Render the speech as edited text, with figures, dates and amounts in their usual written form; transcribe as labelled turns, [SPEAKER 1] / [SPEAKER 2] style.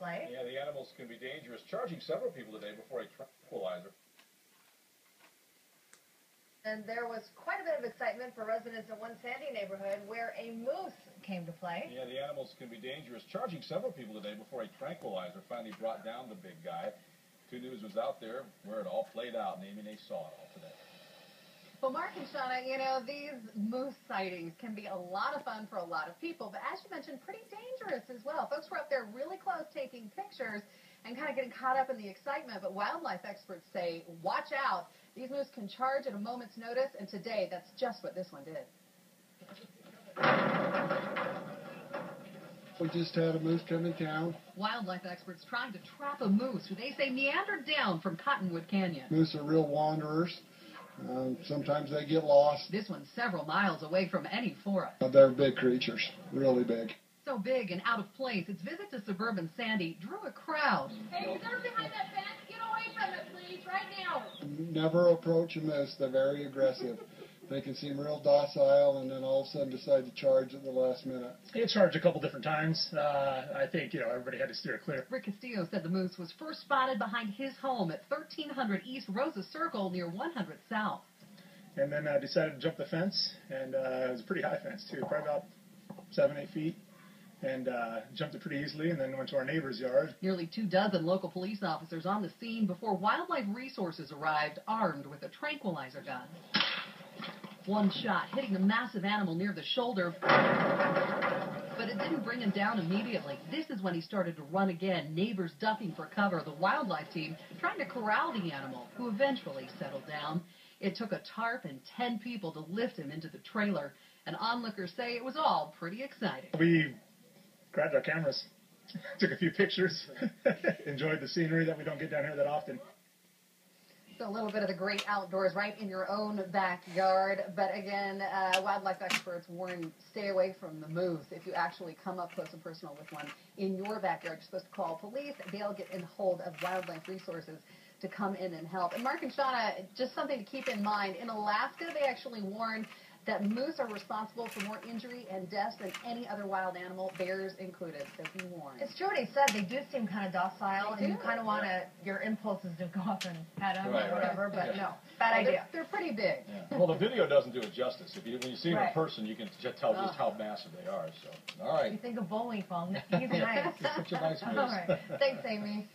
[SPEAKER 1] display.
[SPEAKER 2] Yeah, the animals can be dangerous, charging several people today before a tranquilizer.
[SPEAKER 1] And there was quite a bit of excitement for residents in one Sandy neighborhood where a moose came to play.
[SPEAKER 2] Yeah, the animals can be dangerous, charging several people today before a tranquilizer finally brought down the big guy. 2 News was out there where it all played out, and Amy, they saw it all today.
[SPEAKER 3] Well, Mark and Shauna, you know, these moose sightings can be a lot of fun for a lot of people, but as you mentioned, pretty dangerous as well. Folks were up there really close taking pictures and kind of getting caught up in the excitement, but wildlife experts say, watch out. These moose can charge at a moment's notice, and today, that's just what this one did.
[SPEAKER 4] We just had a moose come in town.
[SPEAKER 3] Wildlife experts trying to trap a moose who they say meandered down from Cottonwood Canyon.
[SPEAKER 4] Moose are real wanderers. Sometimes they get lost.
[SPEAKER 3] This one's several miles away from any forest.
[SPEAKER 4] They're big creatures, really big.
[SPEAKER 3] So big and out of place, its visit to suburban Sandy drew a crowd.
[SPEAKER 5] Hey, who's ever behind that fence? Get away from it, please, right now.
[SPEAKER 4] Never approach a moose. They're very aggressive. They can seem real docile and then all of a sudden decide to charge at the last minute.
[SPEAKER 6] It charged a couple different times. I think, everybody had to steer clear.
[SPEAKER 3] Rick Castillo said the moose was first spotted behind his home at 1300 East Rosa Circle near 100 South.
[SPEAKER 6] And then decided to jump the fence, and it was a pretty high fence, too, probably about 7-8 feet. And jumped it pretty easily, and then went to our neighbor's yard.
[SPEAKER 3] Nearly 24 local police officers on the scene before Wildlife Resources arrived, armed with a tranquilizer gun. One shot hitting the massive animal near the shoulder, but it didn't bring him down immediately. This is when he started to run again, neighbors ducking for cover, the wildlife team trying to corral the animal, who eventually settled down. It took a tarp and 10 people to lift him into the trailer, and onlookers say it was all pretty exciting.
[SPEAKER 6] We grabbed our cameras, took a few pictures, enjoyed the scenery that we don't get down here that often.
[SPEAKER 3] So a little bit of the great outdoors right in your own backyard. But again, wildlife experts warn stay away from the moose. If you actually come up close and personal with one in your backyard, you're supposed to call police. They'll get in hold of Wildlife Resources to come in and help. And Mark and Shauna, just something to keep in mind. In Alaska, they actually warn that moose are responsible for more injury and deaths than any other wild animal, bears included. So be warned.
[SPEAKER 1] It's true what he said. They do seem kind of docile,
[SPEAKER 3] They
[SPEAKER 1] and you
[SPEAKER 3] do.
[SPEAKER 1] kind of want to, your impulses to go up and pet them
[SPEAKER 2] Right,
[SPEAKER 1] or whatever,
[SPEAKER 2] right.
[SPEAKER 1] but
[SPEAKER 2] Yeah.
[SPEAKER 1] no, bad idea.
[SPEAKER 3] They're pretty big.
[SPEAKER 2] Yeah. Well, the video doesn't do it justice. When you see them
[SPEAKER 1] Right.
[SPEAKER 2] in person, you can just tell just how massive they are. So, all right.
[SPEAKER 1] You think of Bullwinkle. He's nice.
[SPEAKER 2] Such a nice moose.
[SPEAKER 1] All right. Thanks, Amy.